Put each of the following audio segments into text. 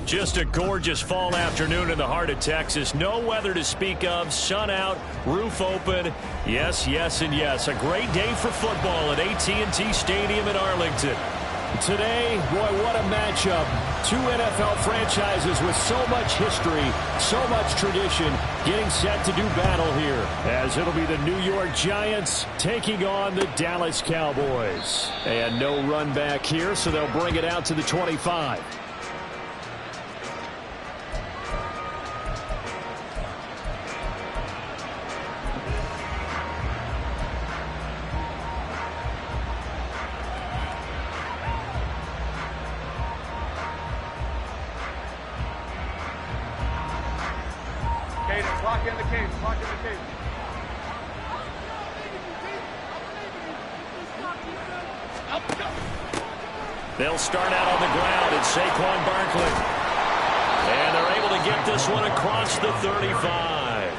Just a gorgeous fall afternoon in the heart of Texas. No weather to speak of. Sun out, roof open. Yes, yes, and yes. A great day for football at AT&T Stadium in Arlington. Today, boy, what a matchup. Two NFL franchises with so much history, so much tradition, getting set to do battle here, as it'll be the New York Giants taking on the Dallas Cowboys. And no run back here, so they'll bring it out to the 25. Lock in the cage. Lock in the cage. They'll start out on the ground. It's Saquon Barkley. And they're able to get this one across the 35.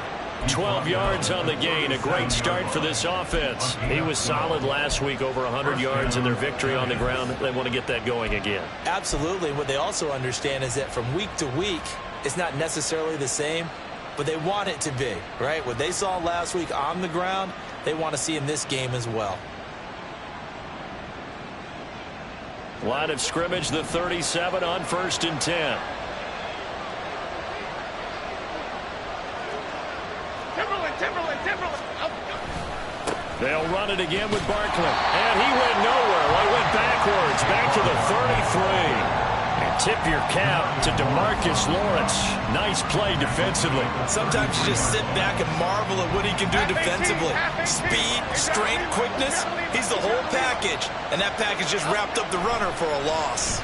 12 yards on the gain. A great start for this offense. He was solid last week, over 100 yards in their victory on the ground. They want to get that going again. Absolutely. What they also understand is that from week to week, it's not necessarily the same, but they want it to be, right? What they saw last week on the ground, they want to see in this game as well. Line of scrimmage, the 37 on 1st and 10. Timberland. They'll run it again with Barkley. And he went nowhere. Well, he went backwards, back to the 33. And tip your cap to DeMarcus Lawrence. Nice play defensively. Sometimes you just sit back and marvel at what he can do defensively. Speed, strength, quickness. He's the whole package. And that package just wrapped up the runner for a loss.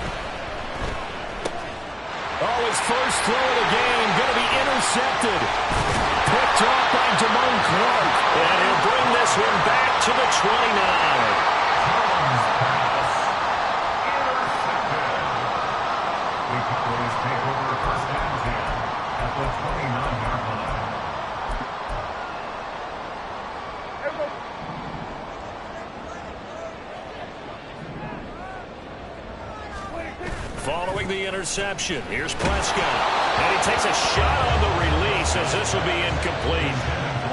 Oh, his first throw of the game going to be intercepted. Picked off by Damone Clark. And he'll bring this one back to the 29. Following the interception, here's Prescott. And he takes a shot on the release as this will be incomplete.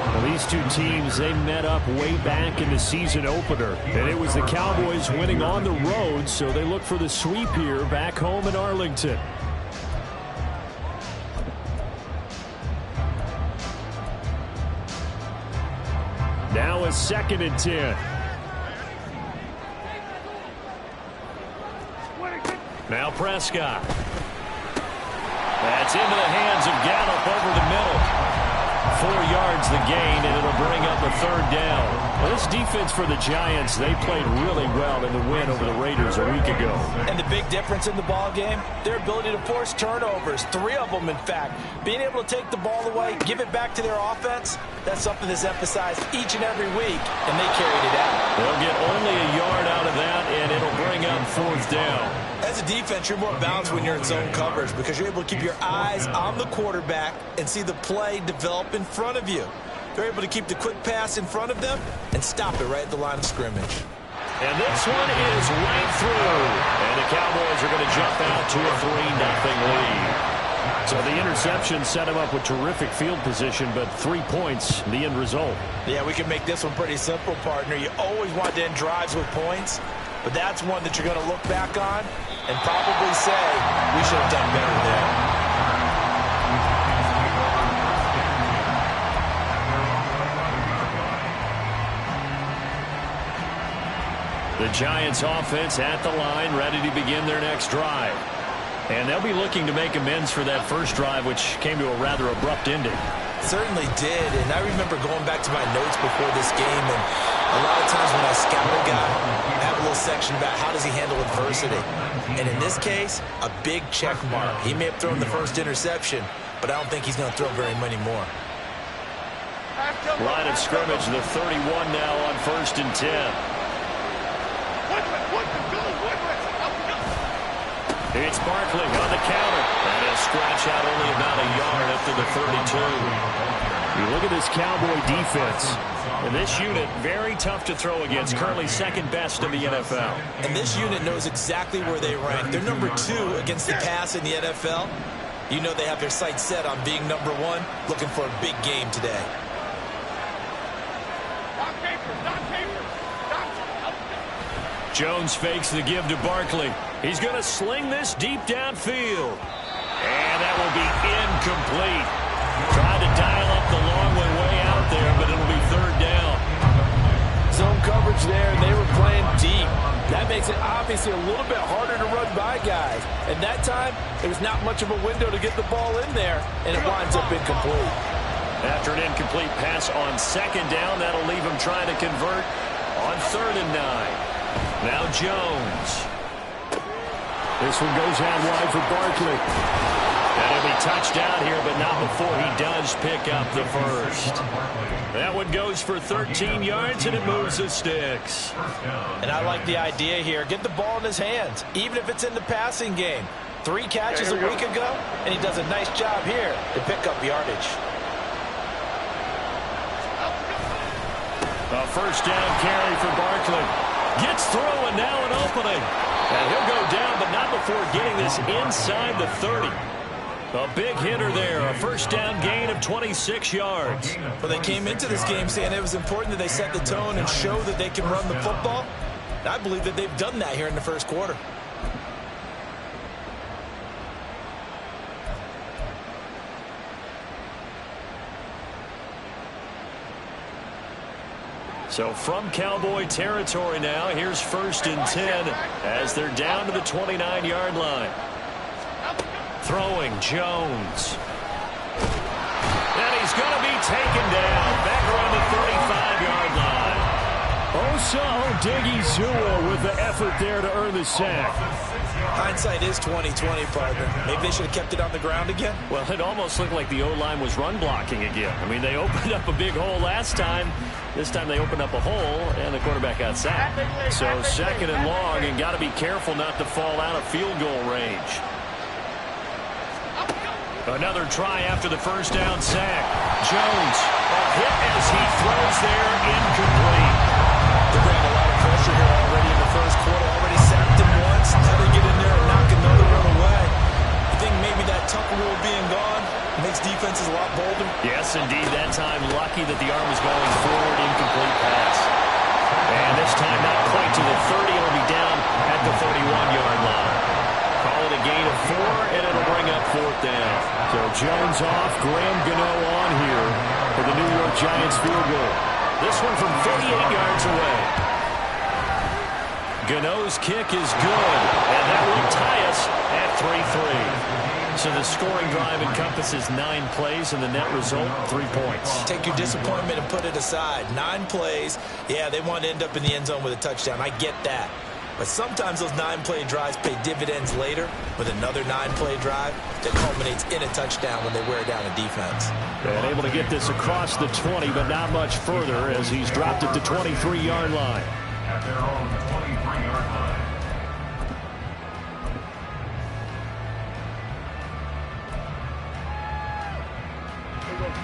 Well, these two teams, they met up way back in the season opener. And it was the Cowboys winning on the road, so they look for the sweep here back home in Arlington. Now a 2nd and 10. Now Prescott. That's into the hands of Gallup over the middle. 4 yards the gain, and it'll bring up a 3rd down. Well, this defense for the Giants, they played really well in the win over the Raiders a week ago. And the big difference in the ball game, their ability to force turnovers, 3 of them in fact. Being able to take the ball away, give it back to their offense, that's something that's emphasized each and every week, and they carried it out. They'll get only a yard out of that, and it'll bring up 4th down. As a defense, you're more balanced when you're in zone coverage because you're able to keep your eyes on the quarterback and see the play develop in front of you. They're able to keep the quick pass in front of them and stop it right at the line of scrimmage. And this one is right through. And the Cowboys are going to jump out to a 3-0 lead. So the interception set him up with terrific field position, but 3 points, the end result. Yeah, we can make this one pretty simple, partner. You always want to end drives with points, but that's one that you're going to look back on and probably say, we should have done better there. The Giants offense at the line, ready to begin their next drive. And they'll be looking to make amends for that first drive, which came to a rather abrupt ending. Certainly did, and I remember going back to my notes before this game, and a lot of times when I scout a guy, I have a little section about how does he handle adversity. And in this case, a big check mark. He may have thrown the first interception, but I don't think he's going to throw very many more. Line of scrimmage, the 31 now on 1st and 10. It's Barkley on the counter. And he'll scratch out only about a yard up to the 32. You look at this Cowboy defense. And this unit, very tough to throw against, currently second best in the NFL. And this unit knows exactly where they rank. They're number 2 against the pass in the NFL. You know they have their sights set on being number 1, looking for a big game today. Jones fakes the give to Barkley. He's going to sling this deep downfield. And that will be incomplete. Tried to dial up the long way out there, but it'll be third down. Zone coverage there, and they were playing deep. That makes it obviously a little bit harder to run by guys. And that time, there was not much of a window to get the ball in there, and it winds up incomplete. After an incomplete pass on second down, that'll leave him trying to convert on 3rd and 9. Now Jones. This one goes out wide for Barkley. And he'll be touched out here, but not before he does pick up the first. That one goes for 13 yards, and it moves the sticks. And I like the idea here. Get the ball in his hands, even if it's in the passing game. 3 catches a week ago, and he does a nice job here to pick up yardage. A first down carry for Barkley. Gets through, and now an opening. And he'll go down, but not before getting this inside the 30. A big hitter there, a first down gain of 26 yards. Well, they came into this game saying it was important that they set the tone and show that they can run the football. And I believe that they've done that here in the first quarter. So from Cowboy territory now, here's 1st and 10 as they're down to the 29-yard line. Throwing Jones. And he's going to be taken down back around the 35-yard line. Odighizuwa with the effort there to earn the sack. Hindsight is 20/20, partner. Maybe they should have kept it on the ground again. Well, it almost looked like the O-line was run blocking again. I mean, they opened up a big hole last time. This time they opened up a hole, and the quarterback got sacked. So 2nd and long, and got to be careful not to fall out of field goal range. Another try after the first down sack. Jones, a hit as he throws there, incomplete. They're bringing a lot of pressure here already in the first quarter. Already sacked him once. Now they get in there and knock another one away. I think maybe that Tucker rule being gone makes defenses a lot bolder. Yes, indeed. That time, lucky that the arm was going forward, incomplete pass. And this time, not quite to the 30. It'll be down at the 31-yard line. Call it a gain of 4, and it'll bring up 4th down. So Jones off, Graham Gano on here for the New York Giants field goal. This one from 38 yards away. Gano's kick is good, and that will tie us at 3-3. So the scoring drive encompasses 9 plays, and the net result, 3 points. Take your disappointment and put it aside. 9 plays. Yeah, they want to end up in the end zone with a touchdown. I get that. But sometimes those 9-play drives pay dividends later with another 9-play drive that culminates in a touchdown when they wear down a defense. And able to get this across the 20, but not much further as he's dropped it to 23-yard line. At their own 23-yard line.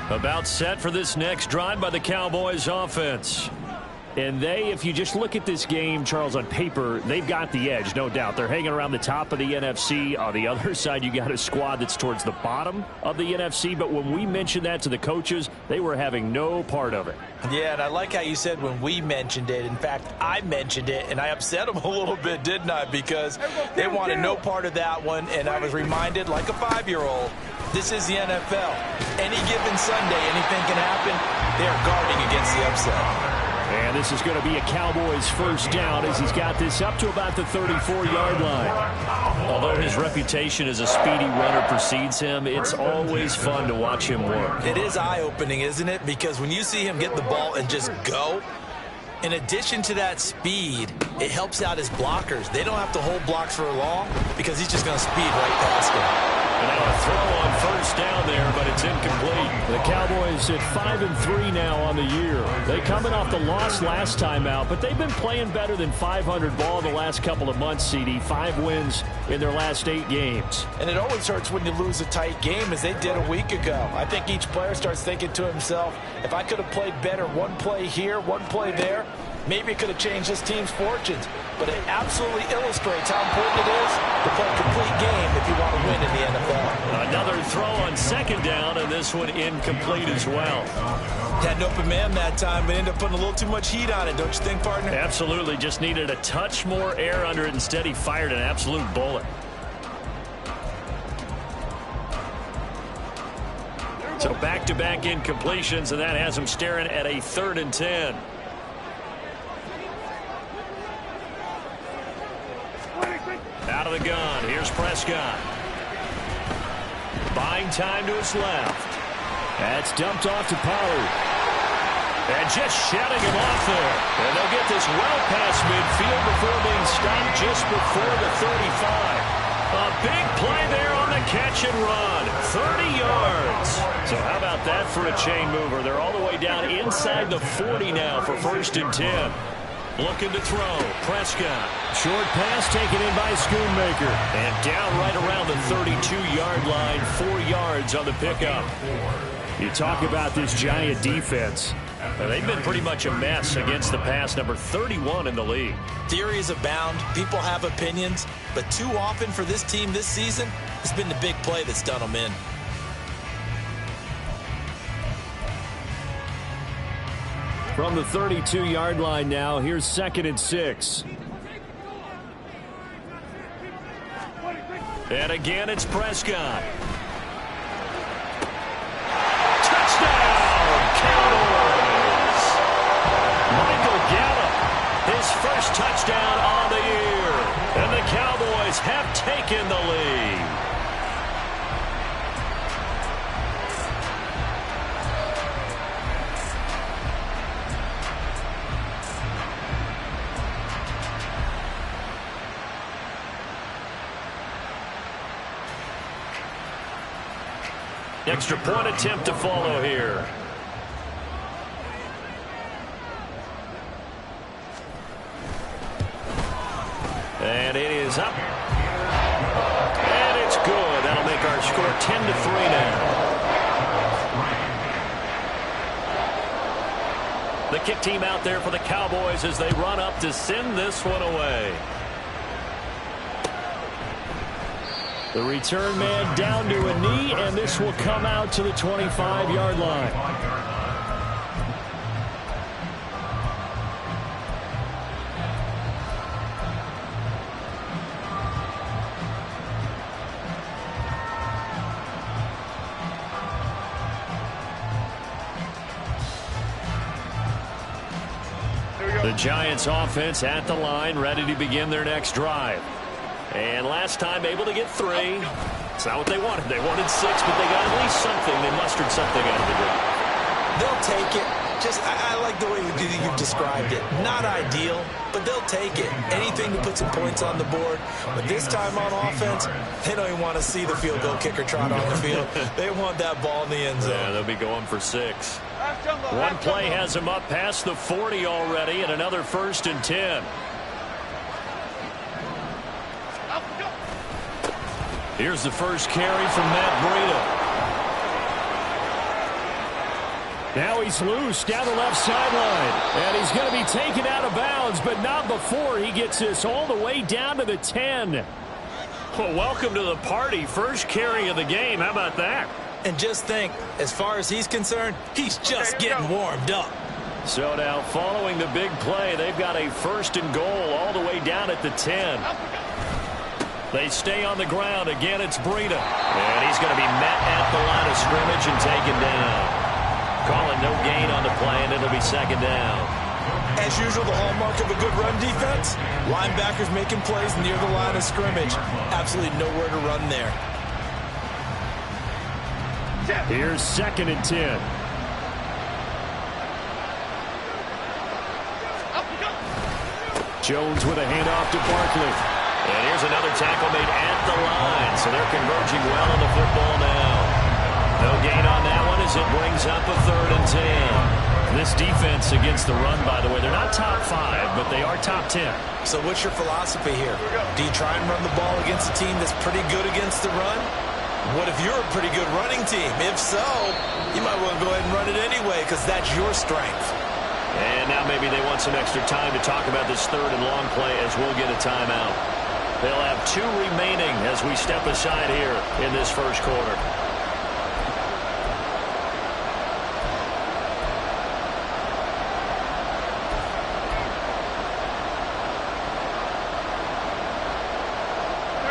About set for this next drive by the Cowboys offense. And they, if you just look at this game, Charles, on paper, they've got the edge, no doubt. They're hanging around the top of the NFC. On the other side, you got a squad that's towards the bottom of the NFC. But when we mentioned that to the coaches, they were having no part of it. Yeah, and I like how you said when we mentioned it. In fact, I mentioned it, and I upset them a little bit, didn't I? Because they wanted no part of that one, and I was reminded, like a 5-year-old, this is the NFL. Any given Sunday, anything can happen. They are guarding against the upset. And this is going to be a Cowboys first down as he's got this up to about the 34-yard line. Although his reputation as a speedy runner precedes him, it's always fun to watch him work. It is eye-opening, isn't it? Because when you see him get the ball and just go, in addition to that speed, it helps out his blockers. They don't have to hold blocks for long because he's just going to speed right past him. And now a throw on first down there, but it's incomplete. The Cowboys at 5-3 now on the year. They coming off the loss last time out, but they've been playing better than 500 ball the last couple of months, CD. 5 wins in their last 8 games. And it always hurts when you lose a tight game, as they did a week ago. I think each player starts thinking to himself, if I could have played better one play here, one play there, maybe it could have changed this team's fortunes. But it absolutely illustrates how important it is to play a complete game if you want to win in the NFL. Another throw on second down, and this one incomplete as well. Had an open man that time, but ended up putting a little too much heat on it, don't you think, partner? Absolutely. Just needed a touch more air under it. Instead, he fired an absolute bullet. So back-to-back incompletions, and that has him staring at a 3rd and 10. Out of the gun. Here's Prescott. Buying time to his left. That's dumped off to Pollard. And just shutting him off there. And they'll get this well past midfield before being stopped just before the 35. A big play there on the catch and run. 30 yards. So how about that for a chain mover? They're all the way down inside the 40 now for 1st and 10. Looking to throw. Prescott. Short pass taken in by Schoonmaker. And down right around the 32-yard line. 4 yards on the pickup. You talk about this Giant defense. They've been pretty much a mess against the pass, number 31 in the league. Theories abound. People have opinions. But too often for this team this season, it's been the big play that's done them in. From the 32-yard line now, here's 2nd and 6. And again, it's Prescott. Touchdown, Cowboys! Michael Gallup, his first touchdown on the year. And the Cowboys have taken the lead. Extra point attempt to follow here. And it is up. And it's good. That'll make our score 10-3 now. The kick team out there for the Cowboys as they run up to send this one away. The return man down to a knee, and this will come out to the 25-yard line. The Giants offense at the line, ready to begin their next drive. And last time able to get 3. It's not what they wanted. They wanted 6, but they got at least something. They mustered something out of the drive. They'll take it. I like the way you've described it. Not ideal, but they'll take it. Anything to put some points on the board. But this time on offense, they don't even want to see the field goal kicker trot on the field. They want that ball in the end zone. Yeah, they'll be going for 6. One play has them up past the 40 already, and another 1st and 10. Here's the first carry from Matt Breida. Now he's loose down the left sideline. And he's going to be taken out of bounds, but not before he gets this all the way down to the 10. Well, welcome to the party. First carry of the game. How about that? And just think, as far as he's concerned, he's just getting warmed up. So now, following the big play, they've got a 1st and goal all the way down at the 10. They stay on the ground. Again, it's Breida. And he's going to be met at the line of scrimmage and taken down. Calling no gain on the play, and it'll be 2nd down. As usual, the hallmark of a good run defense, linebackers making plays near the line of scrimmage. Absolutely nowhere to run there. Here's 2nd and 10. Jones with a handoff to Barkley. And here's another tackle made at the line. So they're converging well on the football now. No gain on that one as it brings up a 3rd and 10. This defense against the run, by the way, they're not top 5, but they are top 10. So what's your philosophy here? Do you try and run the ball against a team that's pretty good against the run? What if you're a pretty good running team? If so, you might want to go ahead and run it anyway because that's your strength. And now maybe they want some extra time to talk about this 3rd and long play as we'll get a timeout. They'll have 2 remaining as we step aside here in this first quarter.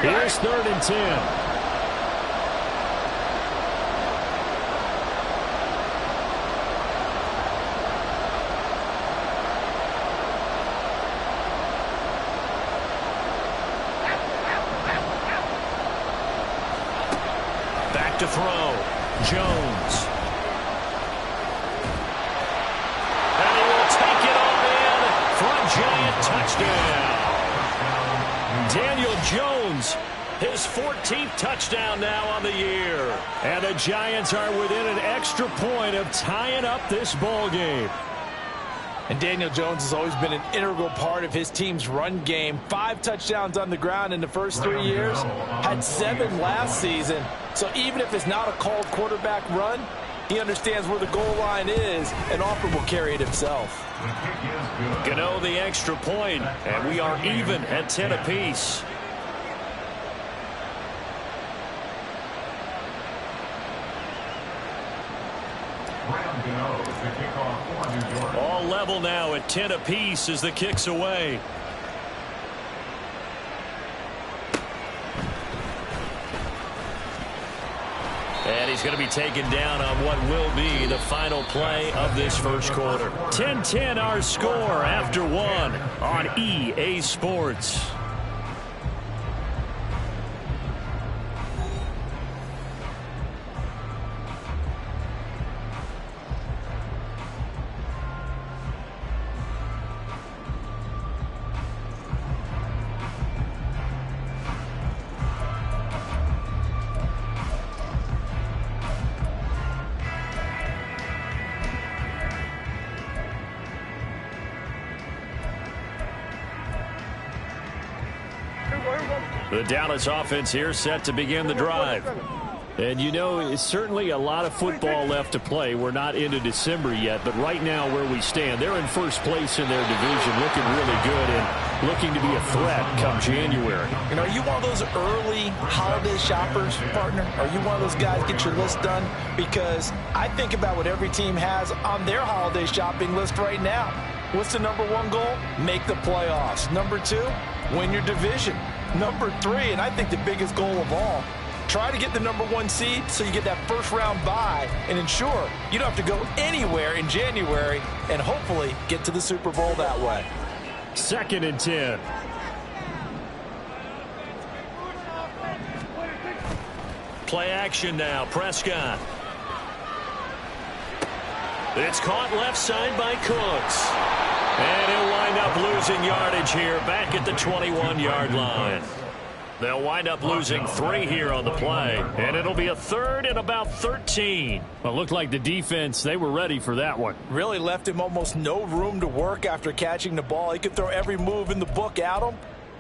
Here's 3rd and 10. Back to throw. Jones. And he will take it all in for a Giant touchdown. Daniel Jones, his 14th touchdown now on the year. And the Giants are within an extra point of tying up this ball game. And Daniel Jones has always been an integral part of his team's run game. 5 touchdowns on the ground in the first 3 years. Had 7 last season. So even if it's not a called quarterback run, he understands where the goal line is and often will carry it himself. Gano the extra point, and we are even at 10 apiece. All level now at 10 apiece as the kick's away. And he's going to be taken down on what will be the final play of this first quarter. 10-10 our score after 1 on EA Sports. The Dallas offense here set to begin the drive. And you know, it's certainly a lot of football left to play. We're not into December yet, but right now where we stand, they're in first place in their division, looking really good and looking to be a threat come January. And are you one of those early holiday shoppers, partner? Are you one of those guys get your list done? Because I think about what every team has on their holiday shopping list right now. What's the #1 goal? Make the playoffs. #2, win your division. #3, and I think the biggest goal of all, try to get the #1 seed so you get that first round bye and ensure you don't have to go anywhere in January and hopefully get to the Super Bowl that way. 2nd and 10. Play action now. Prescott. It's caught left side by Cooks. And he'll wind up losing yardage here back at the 21-yard line. They'll wind up losing 3 here on the play. And it'll be a 3rd and about 13. Well, it looked like the defense, they were ready for that one. Really left him almost no room to work after catching the ball. He could throw every move in the book at him.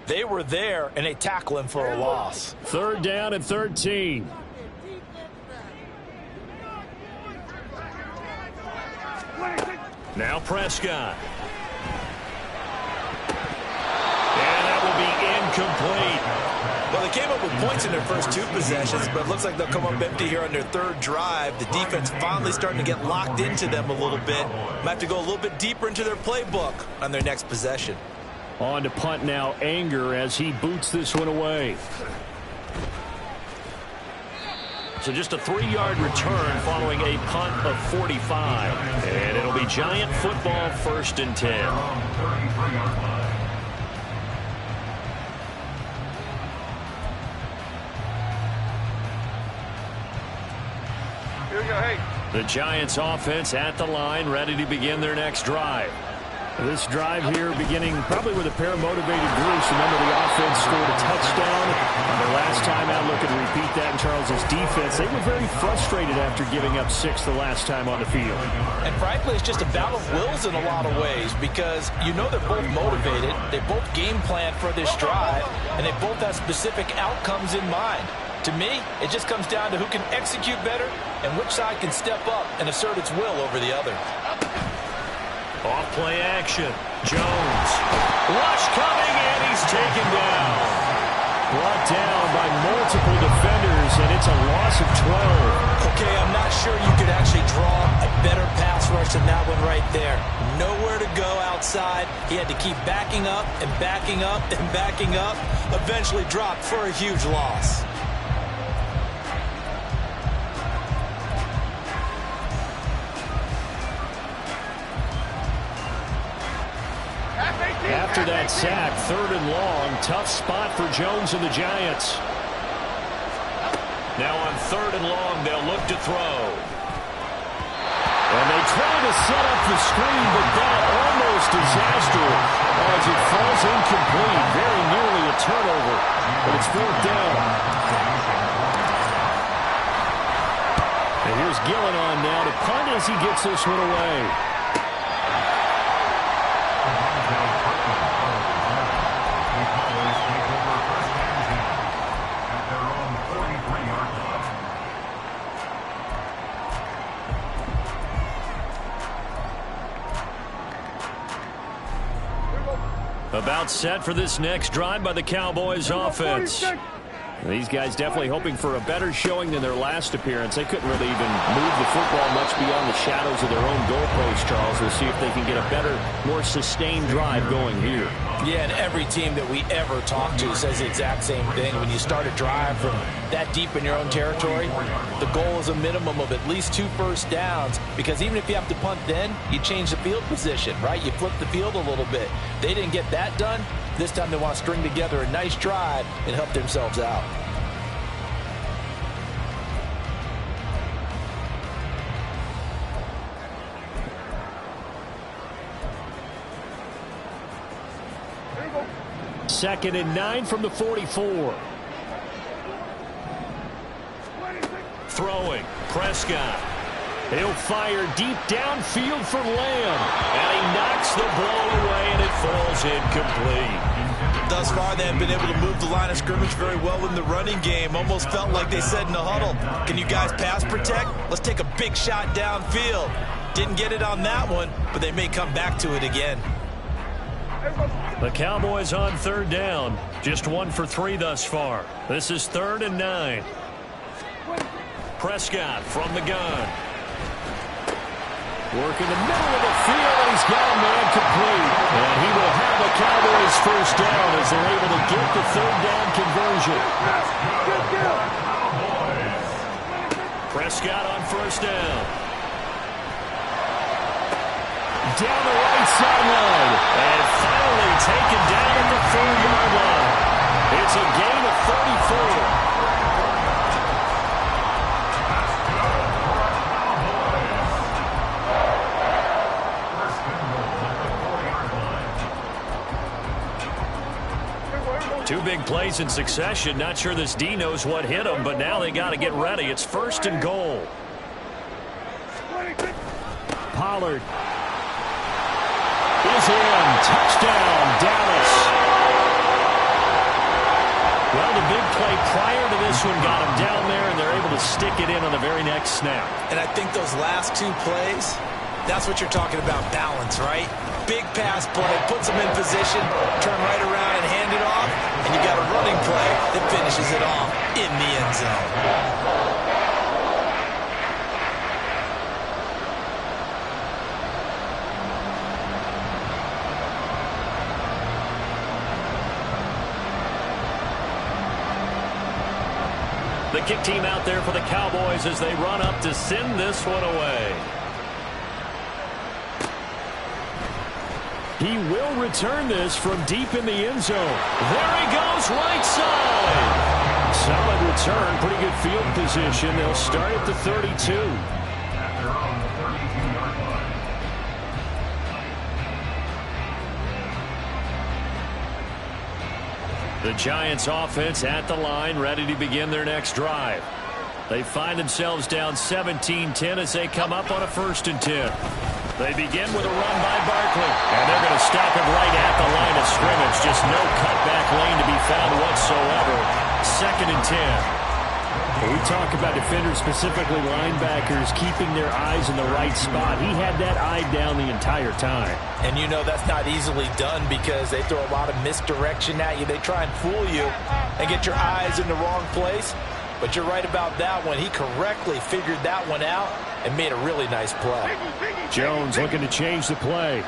They were there, and they tackle him for a loss. 3rd down and 13. Now Prescott. And that will be incomplete. Well, they came up with points in their first 2 possessions, but it looks like they'll come up empty here on their 3rd drive. The defense finally starting to get locked into them a little bit. Might have to go a little bit deeper into their playbook on their next possession. On to punt now, Anger, as he boots this one away. So just a 3-yard return following a punt of 45. And it'll be Giant football 1st and 10. Here we go, hey. The Giants offense at the line, ready to begin their next drive. This drive here beginning probably with a pair of motivated groups. Remember, the offense scored a touchdown on their last time out. Looking to repeat that in Charles's defense. They were very frustrated after giving up 6 the last time on the field. And frankly, it's just a battle of wills in a lot of ways because you know they're both motivated. They both game plan for this drive, and they both have specific outcomes in mind. To me, it just comes down to who can execute better and which side can step up and assert its will over the other. Off play action. Jones. Rush coming, and he's taken down. Brought down by multiple defenders, and it's a loss of 12. Okay, I'm not sure you could actually draw a better pass rush than that one right there. Nowhere to go outside. He had to keep backing up and backing up and backing up. Eventually dropped for a huge loss. After that sack, 3rd and long, tough spot for Jones and the Giants. Now on 3rd and long, they'll look to throw. And they try to set up the screen, but that almost disaster as it falls incomplete. Very nearly a turnover, but it's 4th down. And here's Gillen on now to punt as he gets this one away. About set for this next drive by the Cowboys offense. These guys definitely hoping for a better showing than their last appearance. They couldn't really even move the football much beyond the shadows of their own goalpost, Charles. We'll see if they can get a better, more sustained drive going here. Yeah, and every team that we ever talk to says the exact same thing. When you start a drive from that deep in your own territory, the goal is a minimum of at least 2 first downs, because even if you have to punt then, you change the field position, right? You flip the field a little bit. They didn't get that done. This time they want to string together a nice drive and help themselves out. Second and 9 from the 44. Throwing. Prescott. He'll fire deep downfield for Lamb. And he knocks the ball away, and it falls incomplete. Thus far, they have been able to move the line of scrimmage very well in the running game. Almost felt like they said in the huddle, can you guys pass protect? Let's take a big shot downfield. Didn't get it on that one, but they may come back to it again. The Cowboys on 3rd down. Just 1 for 3 thus far. This is 3rd and 9. Prescott from the gun. Working the middle of the field, and he's got a man complete. And he will have the Cowboys first down as they're able to get the 3rd down conversion. Prescott on 1st down. Down the right sideline. And finally taken down at the 4-yard line. It's a gain of 34. Two big plays in succession. Not sure this D knows what hit him, but now they got to get ready. It's 1st and goal. Pollard is in. Touchdown, Dallas. Well, the big play prior to this one got him down there, and they're able to stick it in on the very next snap. And I think those last 2 plays, that's what you're talking about, balance, right? Big pass play, puts them in position, turn right around and hand it off, and you got a running play that finishes it off in the end zone. The kick team out there for the Cowboys as they run up to send this one away. He will return this from deep in the end zone. There he goes, right side. Solid return, pretty good field position. They'll start at the 32. The Giants offense at the line, ready to begin their next drive. They find themselves down 17-10 as they come up on a 1st and 10. They begin with a run by Barkley, and they're going to stop him right at the line of scrimmage. Just no cutback lane to be found whatsoever. 2nd and 10. We talk about defenders, specifically linebackers, keeping their eyes in the right spot. He had that eye down the entire time. And you know that's not easily done because they throw a lot of misdirection at you. They try and fool you and get your eyes in the wrong place. But you're right about that one. He correctly figured that one out and made a really nice play. Jones looking to change the play.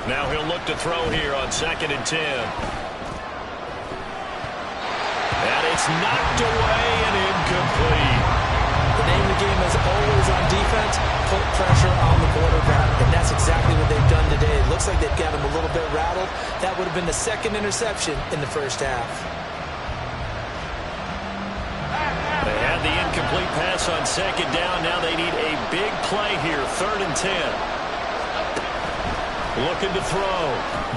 Now he'll look to throw here on 2nd and 10. And it's knocked away and incomplete. The name of the game is always on defense, put pressure on the quarterback. And that's exactly what they've done today. It looks like they've got him a little bit rattled. That would have been the 2nd interception in the 1st half. They had the incomplete pass on 2nd down. Now they need a big play here. 3rd and 10. Looking to throw.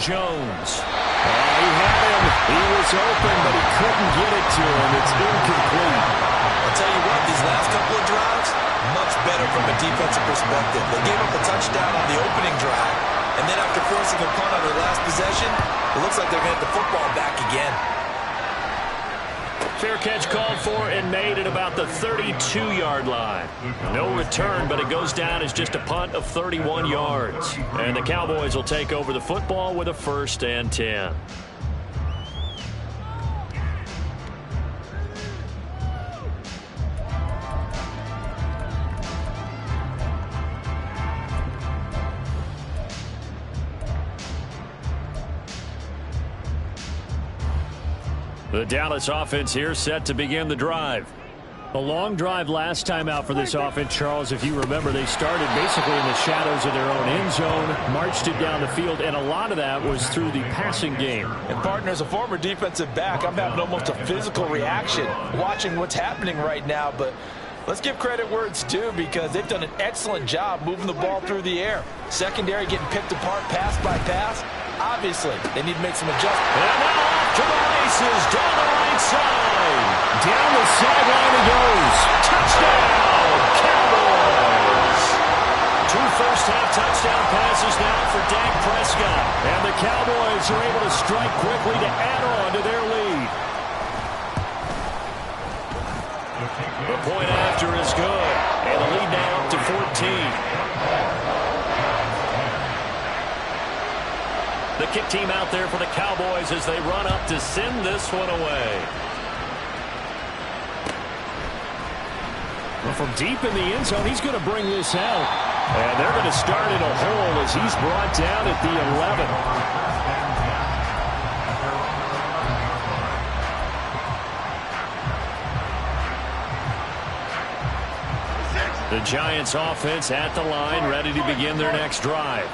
Jones. He had him. He was open, but he couldn't get it to him. It's incomplete. I'll tell you what, these last couple of drives, much better from a defensive perspective. They gave up a touchdown on the opening drive, and then after forcing a punt on their last possession, it looks like they're going to get the football back again. Fair catch called for and made at about the 32-yard line. No return, but it goes down as just a punt of 31 yards. And the Cowboys will take over the football with a 1st and 10. The Dallas offense here set to begin the drive. A long drive last time out for this offense, Charles. If you remember, they started basically in the shadows of their own end zone, marched it down the field, and a lot of that was through the passing game. And, partner, as a former defensive back, I'm having almost a physical reaction watching what's happening right now. But let's give credit where it's due because they've done an excellent job moving the ball through the air. Secondary getting picked apart pass by pass. Obviously, they need to make some adjustments. And now off to the races down the right side. Down the sideline he goes. Touchdown, Cowboys. 2 first-half touchdown passes now for Dak Prescott. And the Cowboys are able to strike quickly to add on to their lead. The point after is good. And the lead now up to 14. The kick team out there for the Cowboys as they run up to send this one away. Well, from deep in the end zone, he's going to bring this out. And they're going to start in a hole as he's brought down at the 11. The Giants offense at the line, ready to begin their next drive.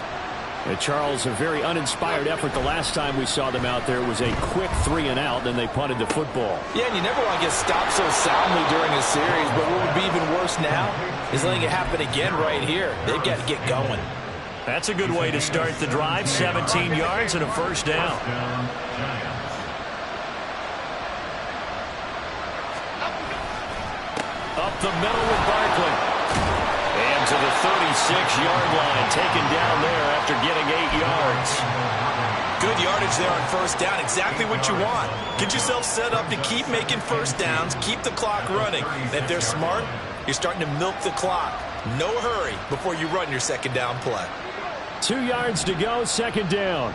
And Charles, a very uninspired effort the last time we saw them out there. It was a quick 3-and-out, then they punted the football. Yeah, and you never want to get stopped so soundly during a series, but what would be even worse now is letting it happen again right here. They've got to get going. That's a good way to start the drive. 17 yards and a 1st down. Up the middle with Barkley. And to the 36-yard line, taken down there after getting 8 yards. Good yardage there on 1st down. Exactly what you want. Get yourself set up to keep making 1st downs, keep the clock running. And if they're smart, you're starting to milk the clock. No hurry before you run your 2nd down play. 2 yards to go, 2nd down.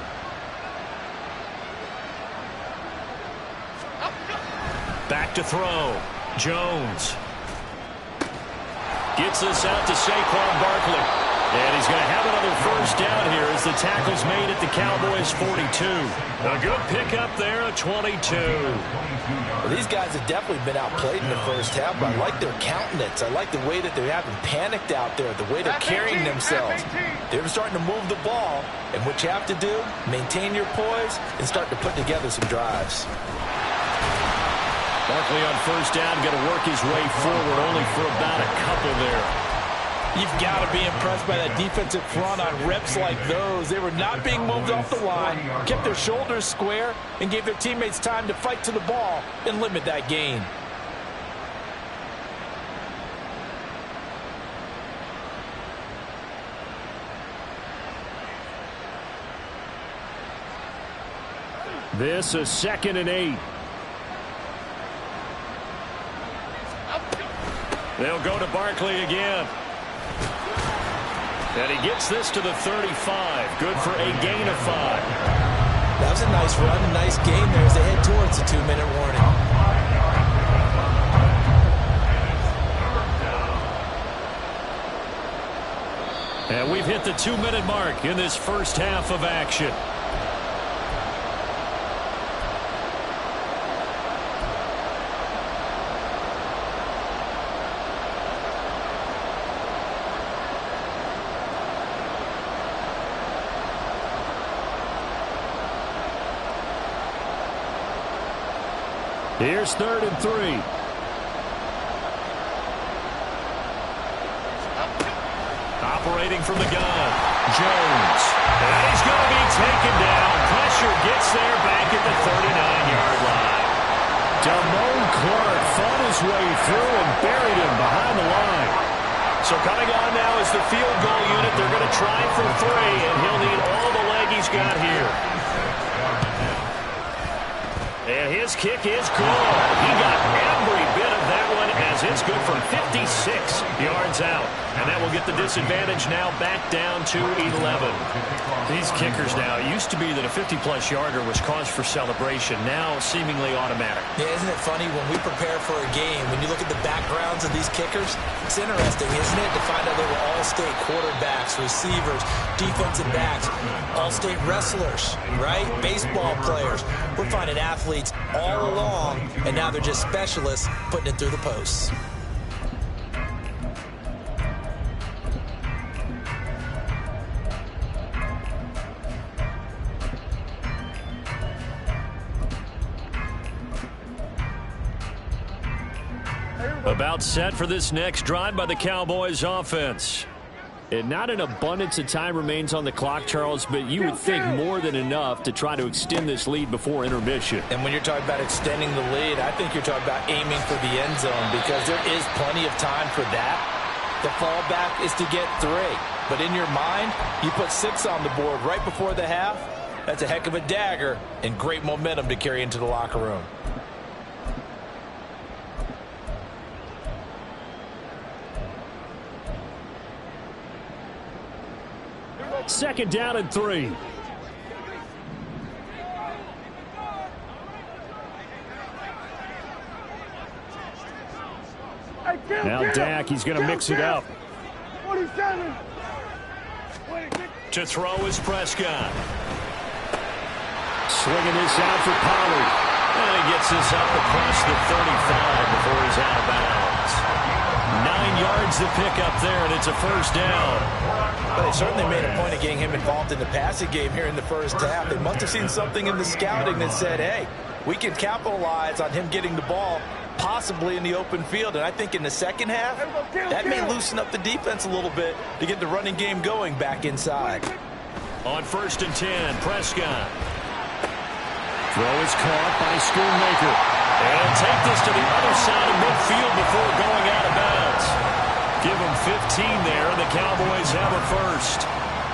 Back to throw. Jones. Gets this out to Saquon Barkley. And he's going to have another 1st down here as the tackle's made at the Cowboys' 42. A good pickup there at 22. Well, these guys have definitely been outplayed in the 1st half, but I like their countenance. I like the way that they haven't panicked out there, the way they're carrying themselves. They're starting to move the ball, and what you have to do, maintain your poise and start to put together some drives. Barkley on 1st down, going to work his way forward only for about a couple there. You've got to be impressed by that defensive front on reps like those. They were not being moved off the line, kept their shoulders square, and gave their teammates time to fight to the ball and limit that gain. This is 2nd and 8. They'll go to Barkley again. And he gets this to the 35. Good for a gain of 5. That was a nice run, a nice game there as they head towards the 2-minute warning. And we've hit the 2-minute mark in this first half of action. Here's 3rd and 3. Operating from the gun, Jones. And he's going to be taken down. Pressure gets there back at the 39-yard line. Damone Clark fought his way through and buried him behind the line. So coming on now is the field goal unit. They're going to try for 3, and he'll need all the leg he's got here. And his kick is good. He got every bit of that one as it's good for 56 yards out. And that will get the disadvantage now back down to 11. These kickers now, it used to be that a 50-plus yarder was cause for celebration. Now seemingly automatic. Yeah, isn't it funny when we prepare for a game, when you look at the backgrounds of these kickers, it's interesting, isn't it, to find out they were all-state quarterbacks, receivers, defensive backs, all-state wrestlers, right? Baseball players. We're finding athletes all along, and now they're just specialists putting it through the posts. About set for this next drive by the Cowboys offense. And not an abundance of time remains on the clock, Charles, but you would think more than enough to try to extend this lead before intermission. And when you're talking about extending the lead, I think you're talking about aiming for the end zone because there is plenty of time for that. The fallback is to get 3. But in your mind, you put 6 on the board right before the half. That's a heck of a dagger and great momentum to carry into the locker room. 2nd down and 3. Now Dak, he's going to mix it up. 47. To throw is Prescott. Swinging this out for Pollard. And he gets this up across the 35 before he's out of bounds. 9 yards to pick up there, and it's a first down. Well, they certainly made a point of getting him involved in the passing game here in the first half. They must have seen something in the scouting that said, hey, we can capitalize on him getting the ball possibly in the open field. And I think in the second half, that may loosen up the defense a little bit to get the running game going back inside. On 1st and 10, Prescott. Throw is caught by Schoonmaker. And take this to the other side of midfield before going out of bounds. Give him 15 there, and the Cowboys have a first.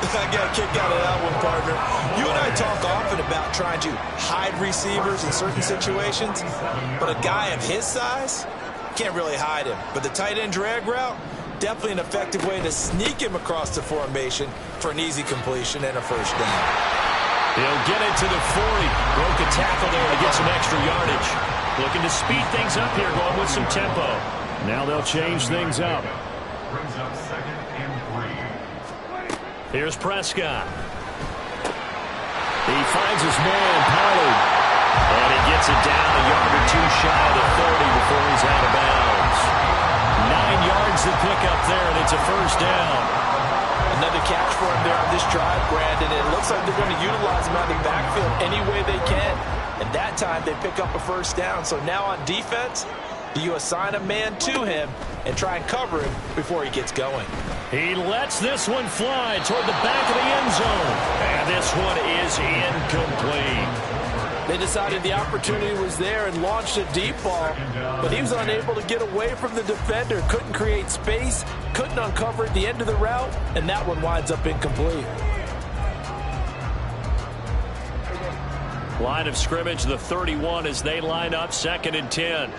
I got a kick out of that one, partner. You and I talk often about trying to hide receivers in certain situations, but a guy of his size, can't really hide him. But the tight end drag route, definitely an effective way to sneak him across the formation for an easy completion and a first down. He'll get it to the 40. Broke a tackle there to get some extra yardage. Looking to speed things up here, going with some tempo. Now they'll change things up. Brings up 2nd and 3. Here's Prescott. He finds his man, Pollard. And he gets it down a yard or 2 shy of the 30 before he's out of bounds. 9 yards to pick up there, and it's a first down. Another catch for him there on this drive, Brandon. It looks like they're going to utilize him out of the backfield any way they can. And that time they pick up a first down. So now on defense, Do you assign a man to him and try and cover him before he gets going? He lets this one fly toward the back of the end zone. And this one is incomplete. They decided the opportunity was there and launched a deep ball, but he was unable to get away from the defender, couldn't create space, couldn't uncover at the end of the route, and that one winds up incomplete. Line of scrimmage, the 31 as they line up, 2nd and 10.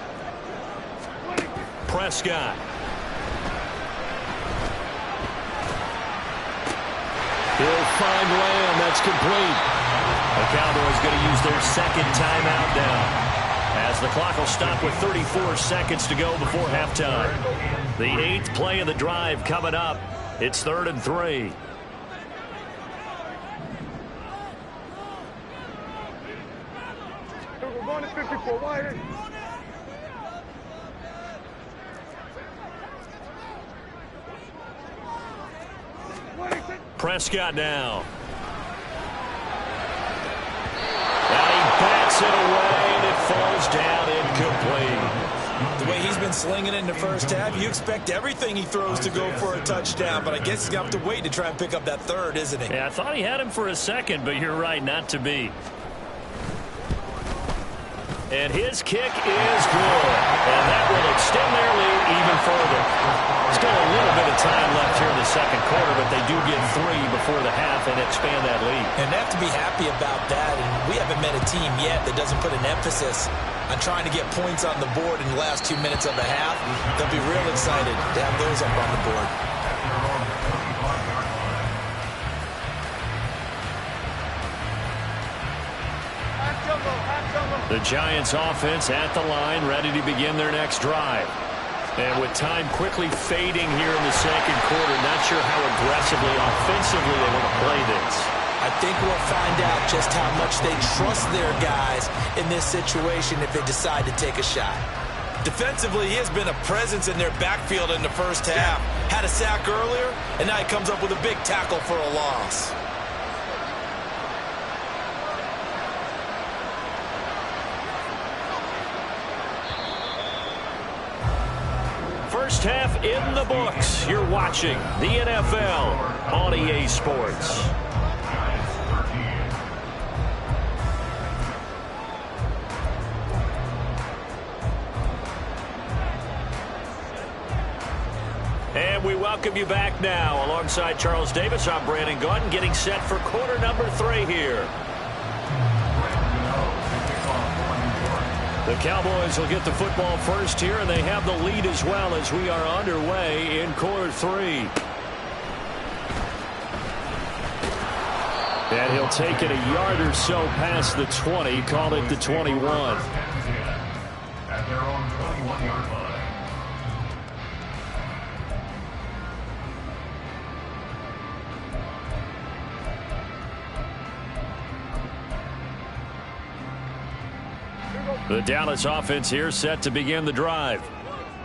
Prescott. He'll find Lamb. That's complete. The Cowboys going to use their 2nd timeout now, as the clock will stop with 34 seconds to go before halftime. The 8th play of the drive coming up. It's 3rd and 3. We're going to 54 wide. Prescott now. And he bats it away, and it falls down incomplete. The way he's been slinging it in the first half, you expect everything he throws to go for a touchdown, but I guess he's going to have to wait to try and pick up that 3rd, isn't he? Yeah, I thought he had him for a second, but you're right, not to be. And his kick is good. And that will extend their lead even further. Still a little bit of time left here in the 2nd quarter, but they do get 3 before the half and expand that lead. And they have to be happy about that. And we haven't met a team yet that doesn't put an emphasis on trying to get points on the board in the last 2 minutes of the half. They'll be real excited to have those up on the board. The Giants offense at the line, ready to begin their next drive. And with time quickly fading here in the 2nd quarter, not sure how aggressively, offensively they want to play this. I think we'll find out just how much they trust their guys in this situation if they decide to take a shot. Defensively, he has been a presence in their backfield in the first half. Had a sack earlier, and now he comes up with a big tackle for a loss. First half in the books. You're watching the NFL on EA Sports. And we welcome you back now. Alongside Charles Davis, I'm Brandon Gaudin, getting set for quarter number 3 here. The Cowboys will get the football first here, and they have the lead as well as we are underway in quarter 3. And he'll take it a yard or so past the 20, call it the 21. At their own 21-yard line. The Dallas offense here set to begin the drive.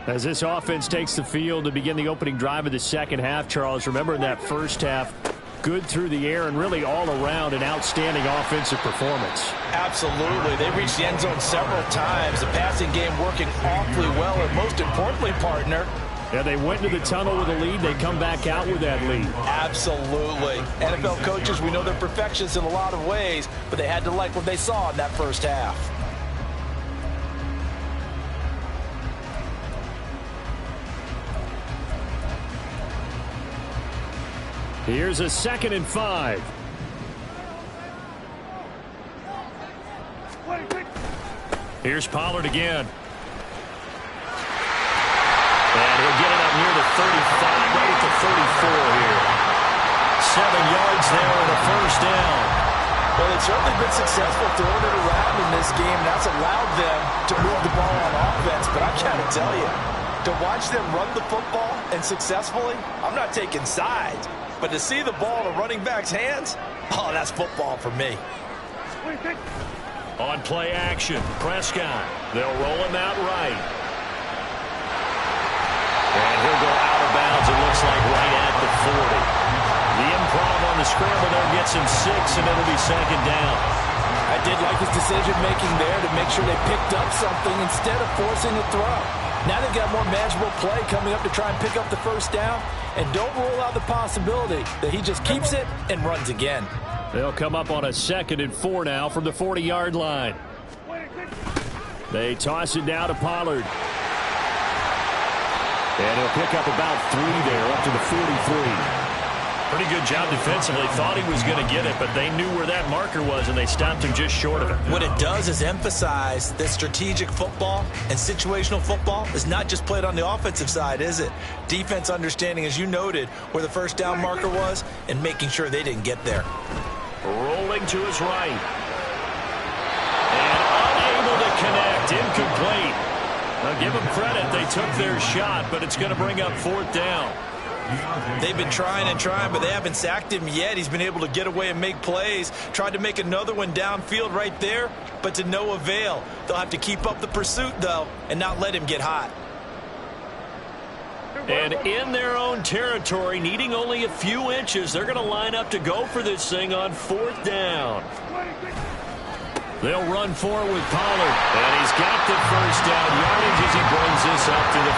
As this offense takes the field to begin the opening drive of the 2nd half, Charles, remember in that first half, good through the air and really all around an outstanding offensive performance. Absolutely. They reached the end zone several times. The passing game working awfully well, and most importantly, partner, Yeah, they went to the tunnel with a lead. They come back out with that lead. absolutely. NFL coaches, we know they're perfectionists in a lot of ways, but they had to like what they saw in that first half. Here's a 2nd and 5. Here's Pollard again. And he'll get it up near the 35, right at the 34 here. 7 yards there and a first down. Well, they've certainly been successful throwing it around in this game. That's allowed them to move the ball on offense. But I got to tell you, to watch them run the football and successfully, I'm not taking sides. But to see the ball in a running back's hands, oh, that's football for me. On play action, Prescott. They'll roll him out right. And he'll go out of bounds, it looks like, right at the 40. The improv on the scramble there gets him 6, and it'll be 2nd down. I did like his decision-making there to make sure they picked up something instead of forcing a throw. Now they've got more manageable play coming up to try and pick up the first down, and don't rule out the possibility that he just keeps it and runs again. They'll come up on a 2nd and 4 now from the 40-yard line. They toss it down to Pollard. And he'll pick up about 3 there, up to the 43. Pretty good job defensively. Thought he was going to get it, but they knew where that marker was, and they stopped him just short of it. What it does is emphasize that strategic football and situational football is not just played on the offensive side, is it? Defense understanding, as you noted, where the first down marker was and making sure they didn't get there. Rolling to his right. And unable to connect. Incomplete. Now give them credit. They took their shot, but it's going to bring up 4th down. They've been trying and trying, but they haven't sacked him yet. He's been able to get away and make plays. Tried to make another one downfield right there, but to no avail. They'll have to keep up the pursuit, though, and not let him get hot. And in their own territory, needing only a few inches, they're going to line up to go for this thing on 4th down. They'll run forward with Pollard, and he's got the first down yardage as he brings this up to the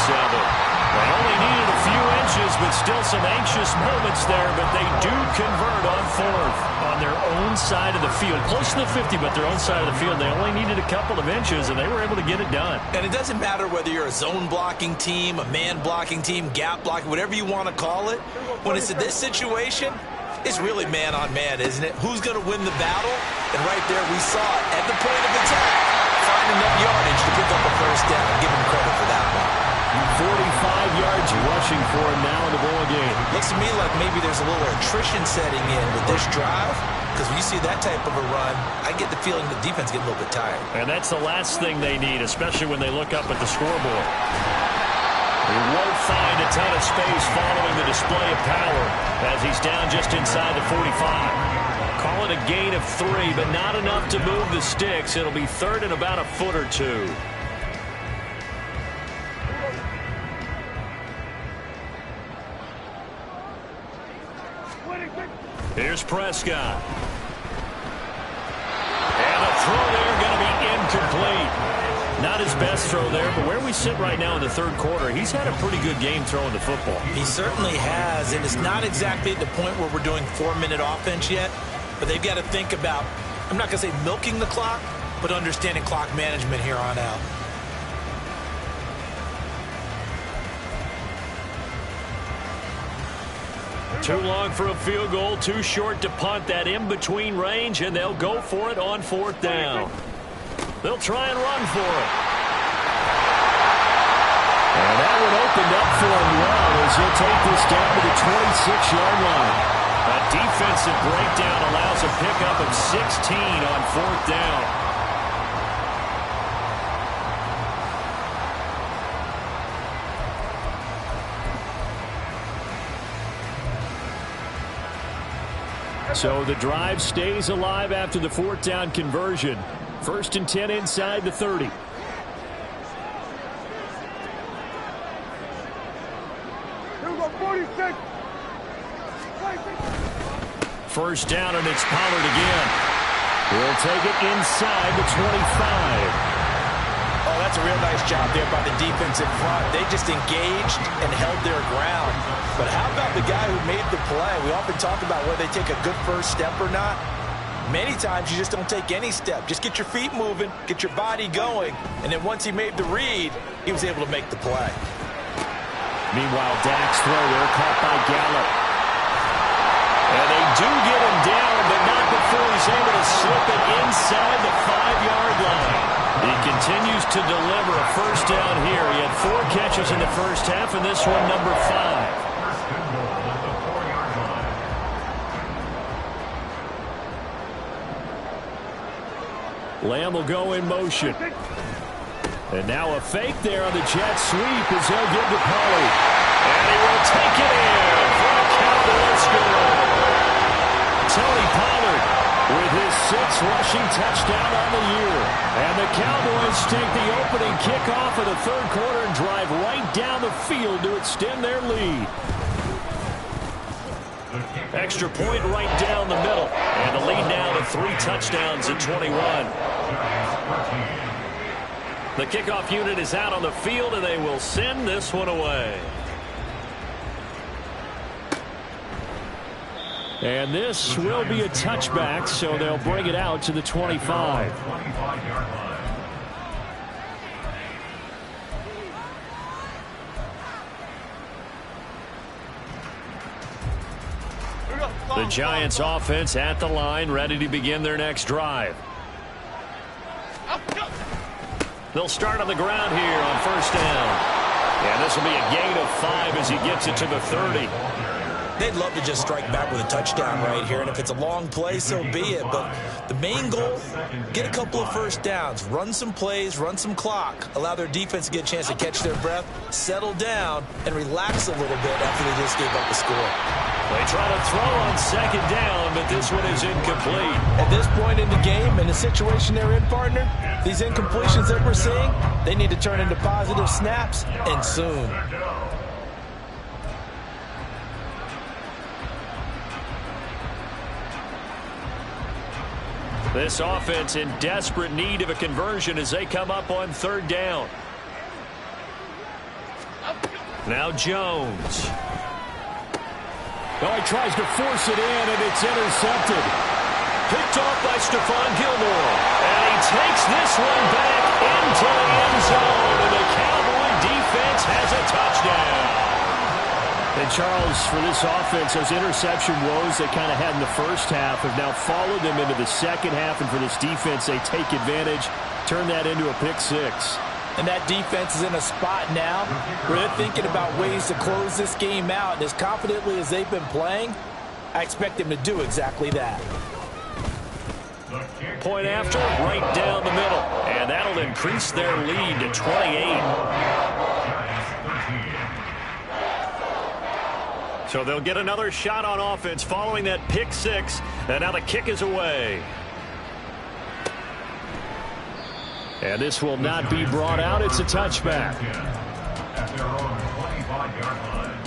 47. They only needed a few inches, but still some anxious moments there, but they do convert on 4th on their own side of the field. Close to the 50, but their own side of the field. They only needed a couple of inches, and they were able to get it done. And it doesn't matter whether you're a zone blocking team, a man blocking team, gap blocking, whatever you want to call it. When it's in this situation, it's really man on man, isn't it? Who's going to win the battle? And right there we saw it at the point of attack. Find enough yardage to pick up a first down. Give him credit for that one. 45 yards rushing for him now in the ball game. Looks to me like maybe there's a little attrition setting in with this drive, because when you see that type of a run, I get the feeling the defense getting a little bit tired. And that's the last thing they need, especially when they look up at the scoreboard. He won't find a ton of space following the display of power as he's down just inside the 45. Call it a gain of 3, but not enough to move the sticks. It'll be 3rd and about a foot or 2. Here's Prescott. And the throw there going to be incomplete. Not his best throw there, but where we sit right now in the 3rd quarter, he's had a pretty good game throwing the football. He certainly has, and it's not exactly at the point where we're doing 4-minute offense yet, but they've got to think about, I'm not going to say milking the clock, but understanding clock management here on out. Too long for a field goal, too short to punt. That in-between range, and they'll go for it on 4th down. They'll try and run for it. And that one opened up for him well as he'll take this down to the 26-yard line. A defensive breakdown allows a pickup of 16 on 4th down. So the drive stays alive after the 4th down conversion. 1st and 10 inside the 30. First down, and it's Pollard again. He'll take it inside the 25. Oh, that's a real nice job there by the defense in front. They just engaged and held their ground. But how about the guy who made the play? We often talk about whether they take a good first step or not. Many times you just don't take any step. Just get your feet moving, get your body going, and then once he made the read, he was able to make the play. Meanwhile, Dak's throw there caught by Gallup. And they do get him down, but not before he's able to slip it inside the 5-yard line. He continues to deliver a first down here. He had 4 catches in the first half, and this one number 5. Lamb will go in motion. And now a fake there on the jet sweep as he'll give to Pollard. And he will take it in for a Cowboys score. Tony Pollard with his 6th rushing touchdown on the year. And the Cowboys take the opening kickoff of the 3rd quarter and drive right down the field to extend their lead. Extra point right down the middle. And the lead now to 3 touchdowns at 21. The kickoff unit is out on the field, and they will send this one away. And this will be a touchback, so they'll bring it out to the 25. The Giants offense at the line, ready to begin their next drive. They'll start on the ground here on first down. And this will be a gain of 5 as he gets it to the 30. They'd love to just strike back with a touchdown right here, and if it's a long play, so be it. But the main goal, get a couple of first downs, run some plays, run some clock, allow their defense to get a chance to catch their breath, settle down, and relax a little bit after they just gave up the score. They try to throw on second down, but this one is incomplete. At this point in the game, in the situation they're in, partner, these incompletions that we're seeing, they need to turn into positive snaps, and soon. This offense in desperate need of a conversion as they come up on third down. Now Jones. Oh, he tries to force it in, and it's intercepted. Picked off by Stephon Gilmore. And he takes this one back into the end zone. And the Cowboy defense has a touchdown. And Charles, for this offense, those interception woes they kind of had in the first half have now followed them into the second half. And for this defense, they take advantage, turn that into a pick 6. And that defense is in a spot now where they're thinking about ways to close this game out. And as confidently as they've been playing, I expect them to do exactly that. Point after, right down the middle. And that'll increase their lead to 28. So they'll get another shot on offense following that pick 6. And now the kick is away. And this will not be brought out. It's a touchback. At their own 25-yard line.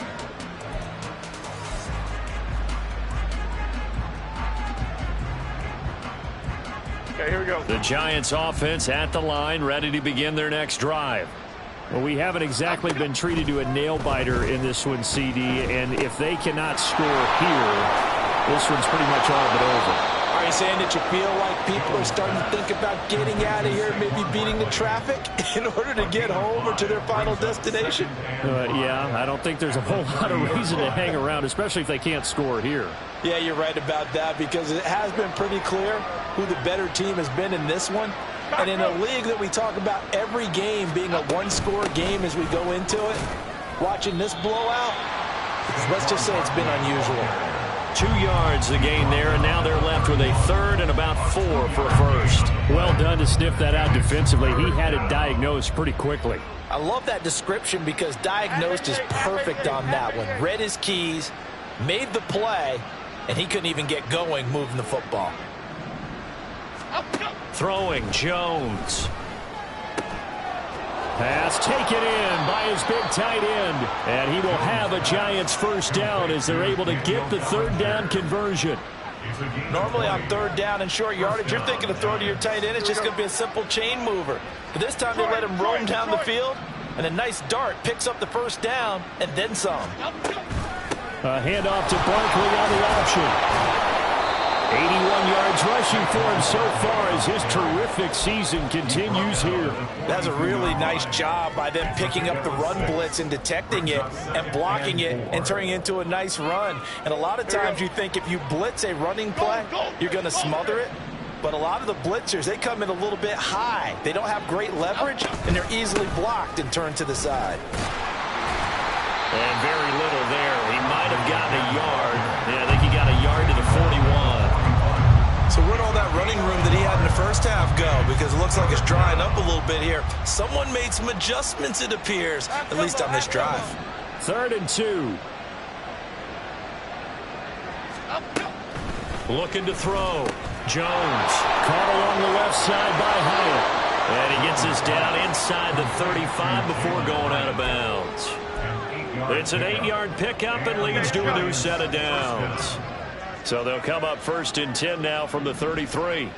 Okay, here we go. The Giants offense at the line, ready to begin their next drive. Well, we haven't exactly been treated to a nail-biter in this one, CD. And if they cannot score here, this one's pretty much all but over. Are you saying that you feel like people are starting to think about getting out of here, maybe beating the traffic in order to get home or to their final destination? Yeah, I don't think there's a whole lot of reason to hang around, especially if they can't score here. Yeah, you're right about that because it has been pretty clear who the better team has been in this one. And in a league that we talk about every game being a one-score game as we go into it, watching this blowout, let's just say it's been unusual. 2 yards the gain there, and now they're left with a third and about 4 for a first. Well done to sniff that out defensively. He had it diagnosed pretty quickly. I love that description because diagnosed is perfect on that one. Read his keys, made the play, and he couldn't even get going moving the football. Throwing Jones. Pass taken in by his big tight end. And he will have a Giants first down as they're able to get the third down conversion. Normally on third down and short yardage, you're thinking of throwing to your tight end. It's just going to be a simple chain mover. But this time they let him roam down the field, and a nice dart picks up the first down and then some. A handoff to Barkley on the option. 81 yards rushing for him so far as his terrific season continues here. That's a really nice job by them picking up the run blitz and detecting it and blocking it and turning it into a nice run. And a lot of times you think if you blitz a running play, you're going to smother it. But a lot of the blitzers, they come in a little bit high. They don't have great leverage, and they're easily blocked and turned to the side. And very little there. He might have gotten a yard. Yeah, I think he got a yard to the 41. So where'd all that running room that he had in the first half go? Because it looks like it's drying up a little bit here. Someone made some adjustments, it appears, at least on this drive. 3rd and 2. Looking to throw. Jones. Caught along the left side by Hyatt. And he gets this down inside the 35 before going out of bounds. It's an 8-yard pickup and leads to a new set of downs. So they'll come up 1st and 10 now from the 33.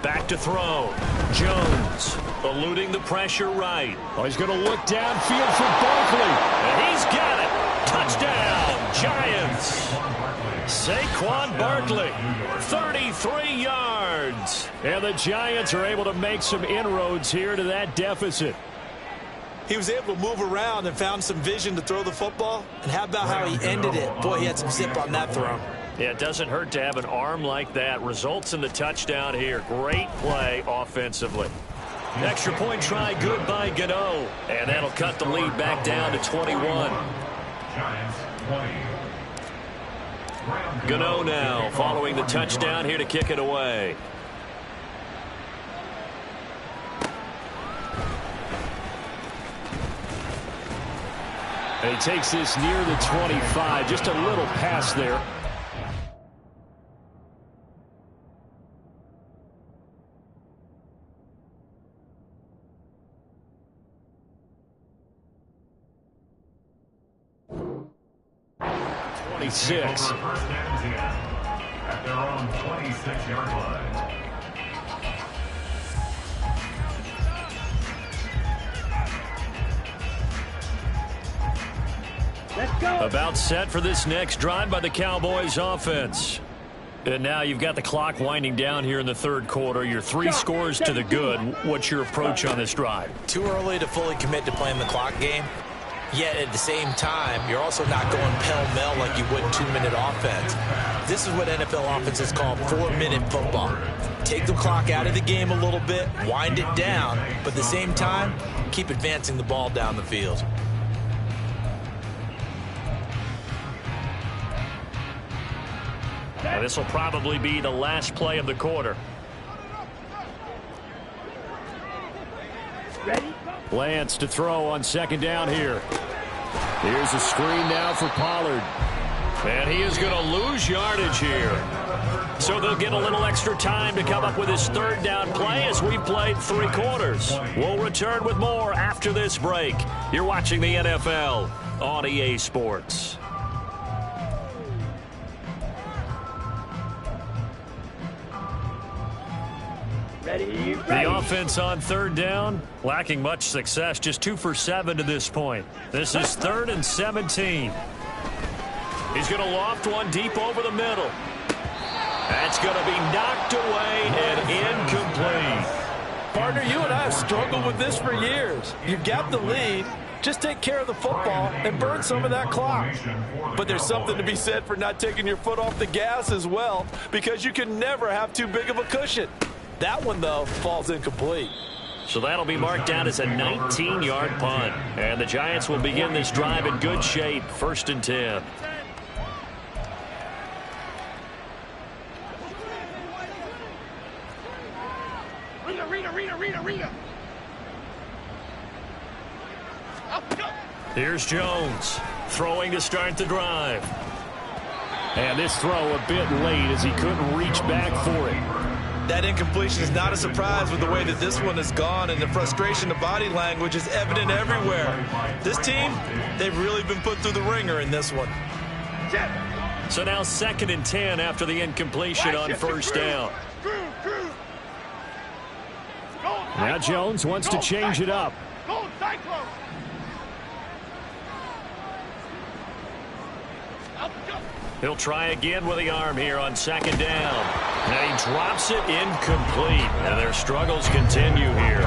Back to throw. Jones eluding the pressure right. Oh, he's going to look downfield for Barkley. And he's got it. Touchdown, Giants. Saquon Barkley, 33 yards. And the Giants are able to make some inroads here to that deficit. He was able to move around and found some vision to throw the football. And how about how he ended it? Boy, he had some zip on that throw. Yeah, it doesn't hurt to have an arm like that. Results in the touchdown here. Great play offensively. Extra point try good by Gano. And that'll cut the lead back down to 21. Giants 20. Gano now following the touchdown here to kick it away. And he takes this near the 25. Just a little pass there. First and 10 at their own 26-yard line. Let's go. About set for this next drive by the Cowboys offense. And now you've got the clock winding down here in the third quarter. Your 3 scores to the good. What's your approach on this drive? Too early to fully commit to playing the clock game. Yet at the same time, you're also not going pell-mell like you would in 2-minute offense. This is what NFL offenses call 4-minute football. Take the clock out of the game a little bit, wind it down, but at the same time, keep advancing the ball down the field. Now, this will probably be the last play of the quarter. Ready? Lance to throw on 2nd down here. Here's a screen now for Pollard. And he is going to lose yardage here. So they'll get a little extra time to come up with his 3rd down play as we've played 3 quarters. We'll return with more after this break. You're watching the NFL on EA Sports. Ready. The offense on 3rd down, lacking much success, just 2 for 7 to this point. This is 3rd and 17. He's going to loft one deep over the middle. That's going to be knocked away and incomplete. Partner, you and I have struggled with this for years. You've got the lead. Just take care of the football and burn some of that clock. But there's something to be said for not taking your foot off the gas as well, because you can never have too big of a cushion. That one, though, falls incomplete. So that'll be marked down as a 19-yard punt. And the Giants will begin this drive in good shape, 1st and 10. Rita. Here's Jones throwing to start the drive. And this throw a bit late as he couldn't reach back for it. That incompletion is not a surprise with the way that this one has gone, and the frustration of body language is evident everywhere. This team, they've really been put through the ringer in this one. So now 2nd and 10 after the incompletion on 1st down. Now Jones wants to change it up. He'll try again with the arm here on 2nd down. And he drops it incomplete. And their struggles continue here.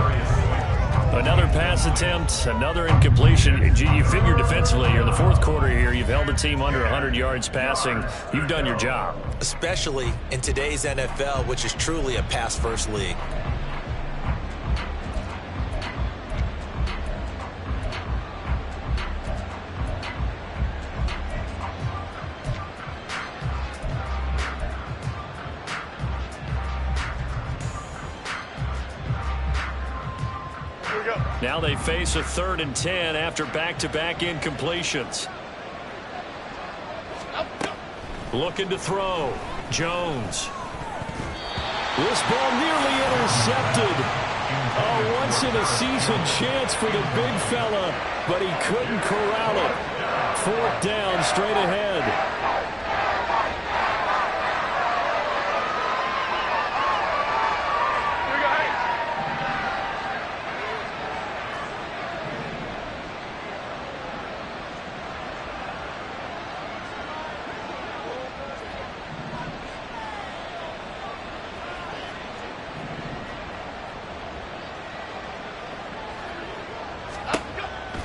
Another pass attempt, another incompletion. You figure defensively here in the 4th quarter here, you've held the team under 100 yards passing. You've done your job. Especially in today's NFL, which is truly a pass-first league. Now they face a 3rd and 10 after back-to-back incompletions. Looking to throw. Jones. This ball nearly intercepted. A once-in-a-season chance for the big fella, but he couldn't corral it. 4th down, straight ahead.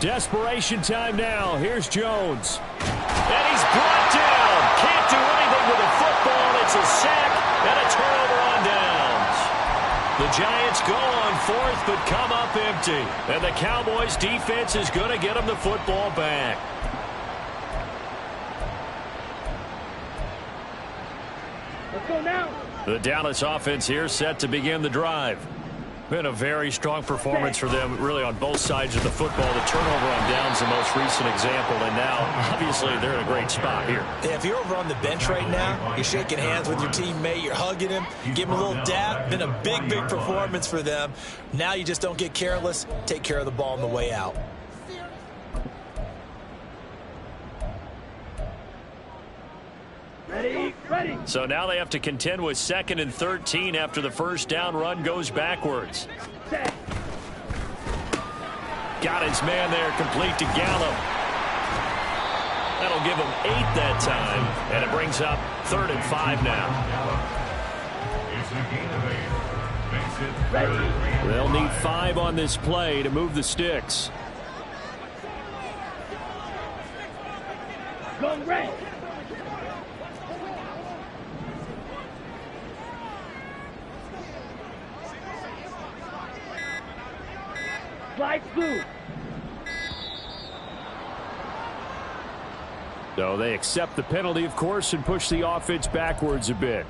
Desperation time now. Here's Jones. And he's brought down. Can't do anything with the football. It's a sack and a turnover on downs. The Giants go on 4th but come up empty. And the Cowboys defense is going to get them the football back. Let's go now. The Dallas offense here set to begin the drive. Been a very strong performance for them, really, on both sides of the football. The turnover on downs, the most recent example, and now, obviously, they're in a great spot here. Yeah, if you're over on the bench right now, you're shaking hands with your teammate, you're hugging him, give him a little dap. Been a big, big performance for them. Now you just don't get careless. Take care of the ball on the way out. Ready. So now they have to contend with 2nd and 13 after the first down run goes backwards. Set. Got his man there, complete to Gallup. That'll give him 8 that time, and it brings up 3rd and 5 now. It's a gain of 8. Makes it 3rd. They'll need 5 on this play to move the sticks. Go red. Slide blue. So they accept the penalty, of course, and push the offense backwards a bit.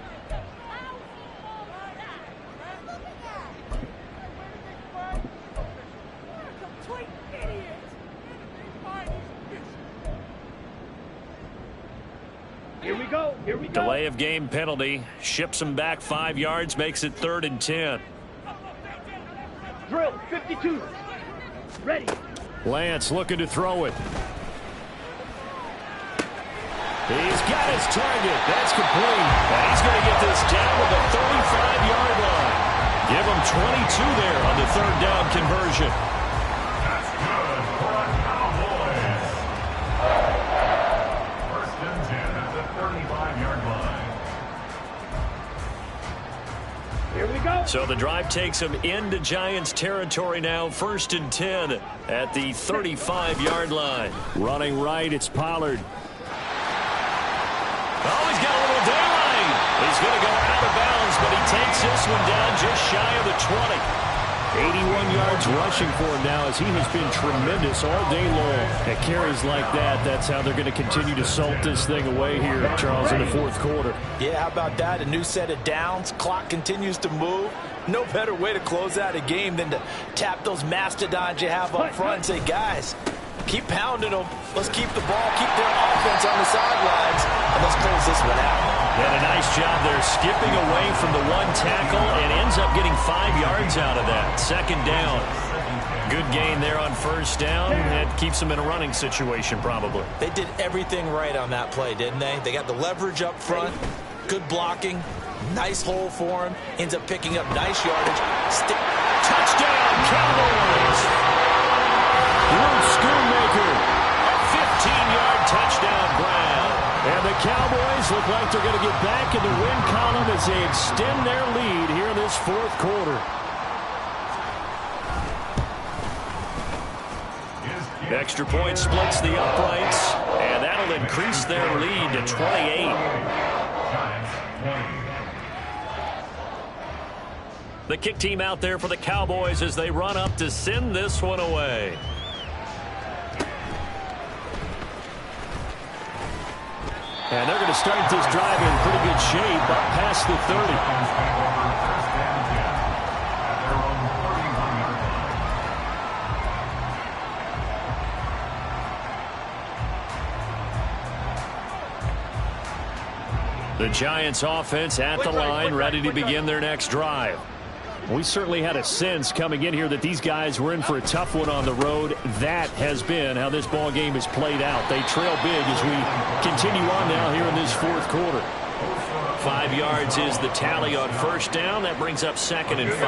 Here we go. Delay of game penalty. Ships him back 5 yards, makes it 3rd and 10. Drill 52. Ready. Lance looking to throw it. He's got his target. That's complete. And he's going to get this down to the 35-yard line. Give him 22 there on the 3rd down conversion. That's good for a Cowboys. 1st and 10 at the 35-yard line. Here we go. So the drive takes him into Giants territory now. 1st and 10 at the 35-yard line. Running right, it's Pollard. Oh, he's got a little daylight. He's going to go out of bounds, but he takes this one down just shy of the 20. 81 yards rushing for him now as he has been tremendous all day long. At carries like that, that's how they're going to continue to salt this thing away here, Charles, in the 4th quarter. Yeah, how about that? A new set of downs. Clock continues to move. No better way to close out a game than to tap those mastodons you have up front and say, guys, keep pounding them. Let's keep the ball, keep their offense on the sidelines, and let's close this one out. And a nice job there skipping away from the 1 tackle and ends up getting 5 yards out of that. 2nd down. Good gain there on 1st down. That keeps them in a running situation probably. They did everything right on that play, didn't they? They got the leverage up front, good blocking, nice hole for him, ends up picking up nice yardage. Touchdown, Cowboys! Luke Schoonmaker. A 15-yard touchdown grab. And the Cowboys look like they're going to get back in the win column as they extend their lead here in this 4th quarter. Extra point splits the uprights, and that'll increase their lead to 28. The kick team out there for the Cowboys as they run up to send this one away. And they're going to start this drive in pretty good shape up past the 30. The Giants offense at the line, ready to begin their next drive. We certainly had a sense coming in here that these guys were in for a tough one on the road. That has been how this ball game has played out. They trail big as we continue on now here in this fourth quarter. 5 yards is the tally on first down. That brings up 2nd and 5.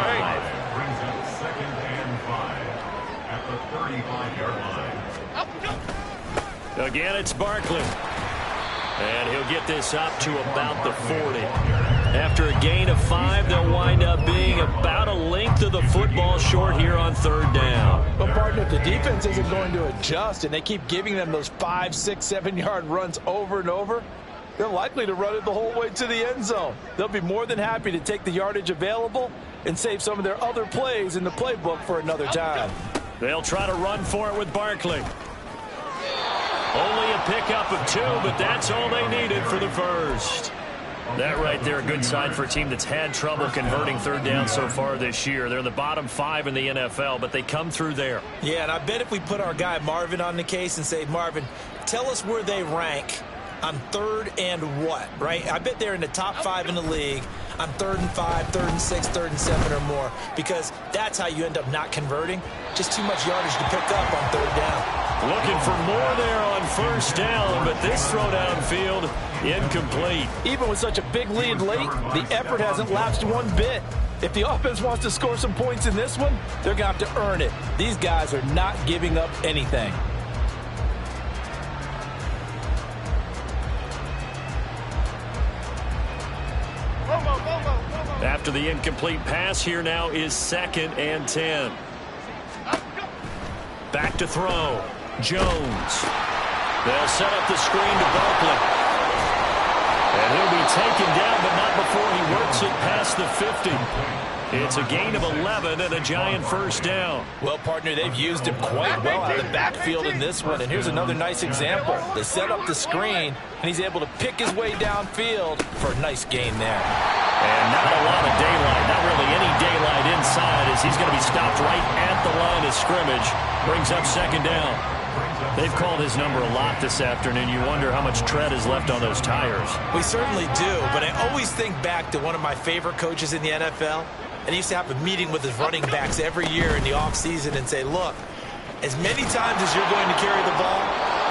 Brings up 2nd and 5 at the 35-yard line. Again, it's Barkley. And he'll get this up to about the 40. After a gain of 5, they'll wind up being about a length of the football short here on 3rd down. But, partner, if the defense isn't going to adjust and they keep giving them those 5, 6, 7-yard runs over and over, they're likely to run it the whole way to the end zone. They'll be more than happy to take the yardage available and save some of their other plays in the playbook for another time. They'll try to run for it with Barkley. Only a pickup of 2, but that's all they needed for the first. That right there, a good sign for a team that's had trouble converting 3rd down so far this year. They're in the bottom 5 in the NFL, but they come through there. Yeah, and I bet if we put our guy Marvin on the case and say, Marvin, tell us where they rank on 3rd and what, right? I bet they're in the top 5 in the league on 3rd and 5, 3rd and 6, 3rd and 7 or more, because that's how you end up not converting. Just too much yardage to pick up on 3rd down. Looking for more there on first down, but this throw downfield incomplete. Even with such a big lead late, the effort hasn't lapsed one bit. If the offense wants to score some points in this one, they're going to have to earn it. These guys are not giving up anything. After the incomplete pass, here now is 2nd and 10. Back to throw. Jones. They'll set up the screen to Barkley. And he'll be taken down, but not before he works it past the 50. It's a gain of 11 and a giant first down. Well, partner, they've used him quite well out of the backfield in this one. And here's another nice example. They set up the screen, and he's able to pick his way downfield for a nice gain there. And not a lot of daylight, not really any daylight inside, as he's going to be stopped right at the line of scrimmage. Brings up 2nd down. They've called his number a lot this afternoon. You wonder how much tread is left on those tires. We certainly do, but I always think back to one of my favorite coaches in the NFL, and he used to have a meeting with his running backs every year in the offseason and say, look, as many times as you're going to carry the ball,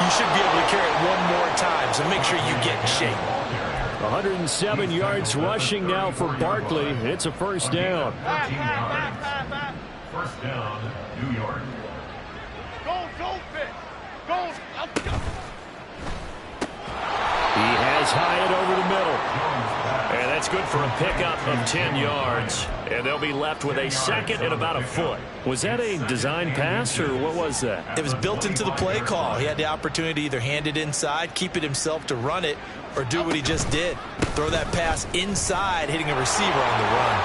you should be able to carry it one more time, so make sure you get in shape. 107 yards rushing now for Barkley. It's a first down. 14 yards. First down, New York. Go, Fitz. Go. He has Hyatt over the middle. And that's good for a pickup of 10 yards. And they'll be left with a 2nd and about a foot. Was that a design pass, or what was that? It was built into the play call. He had the opportunity to either hand it inside, keep it himself to run it, or do what he just did. Throw that pass inside, hitting a receiver on the run.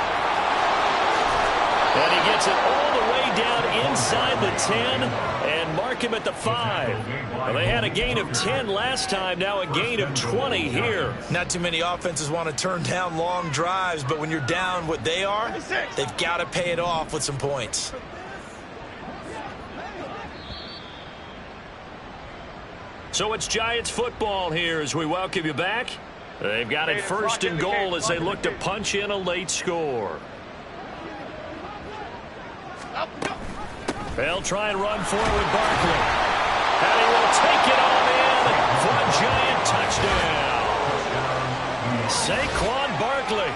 And he gets it all the way down inside the 10 and mark him at the 5. Well, they had a gain of 10 last time, now a gain of 20 here. Not too many offenses want to turn down long drives, but when you're down what they are, they've got to pay it off with some points. So it's Giants football here as we welcome you back. They've got it 1st and goal as they look to punch in a late score. They'll try and run for it with Barkley. And he will take it on in for a giant touchdown. Saquon Barkley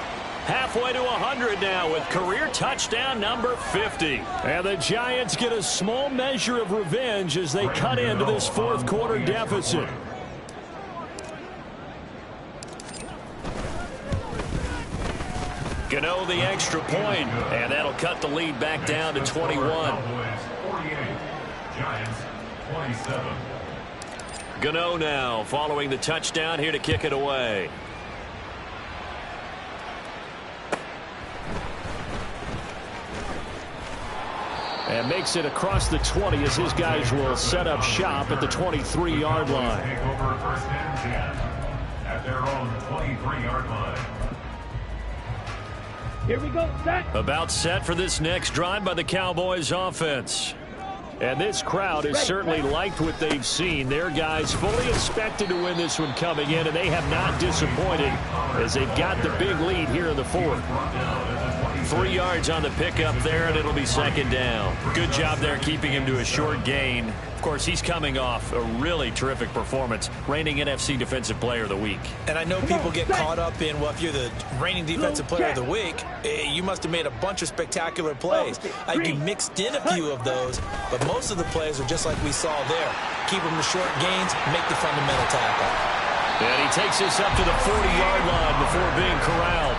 halfway to 100 now with career touchdown number 50. And the Giants get a small measure of revenge as they cut into this fourth quarter deficit. Gano the extra point, and that'll cut the lead back down to 21. Cowboys 48, Giants 27. Gano now following the touchdown here to kick it away. And makes it across the 20 as his guys will set up shop at the 23-yard line. Take over 1st and 10 at their own 23-yard line. Here we go, set. About set for this next drive by the Cowboys offense. And this crowd has certainly liked what they've seen. Their guys fully expected to win this one coming in, and they have not disappointed as they've got the big lead here in the fourth. 3 yards on the pickup there, and it'll be second down. Good job there keeping him to a short gain. Of course, he's coming off a really terrific performance, reigning NFC Defensive Player of the Week. And I know people get caught up in, well, if you're the reigning Defensive Player of the Week, you must have made a bunch of spectacular plays. You mixed in a few of those, but most of the plays are just like we saw there. Keep them to short gains, make the fundamental tackle. And he takes this up to the 40-yard line before being corralled.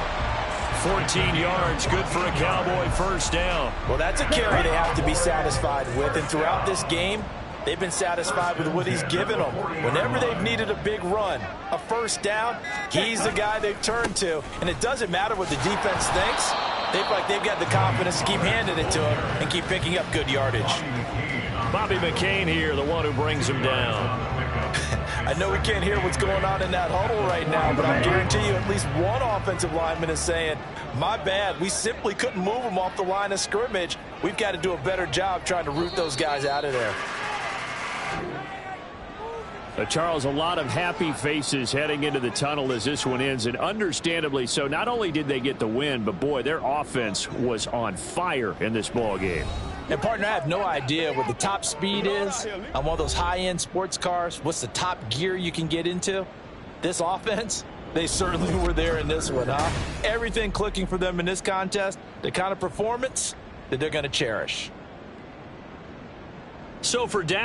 14 yards, good for a Cowboy first down. Well, that's a carry they have to be satisfied with, and throughout this game, they've been satisfied with what he's given them. Whenever they've needed a big run, a first down, he's the guy they've turned to. And it doesn't matter what the defense thinks. They feel like they've got the confidence to keep handing it to him and keep picking up good yardage. Bobby McCain here, the one who brings him down. I know we can't hear what's going on in that huddle right now, but I guarantee you at least one offensive lineman is saying, my bad, we simply couldn't move them off the line of scrimmage. We've got to do a better job trying to root those guys out of there. Charles, a lot of happy faces heading into the tunnel as this one ends, and understandably so. Not only did they get the win, but, boy, their offense was on fire in this ball game. And, partner, I have no idea what the top speed is on one of those high-end sports cars. What's the top gear you can get into? This offense, they certainly were there in this one, huh? Everything clicking for them in this contest, the kind of performance that they're going to cherish. So for down.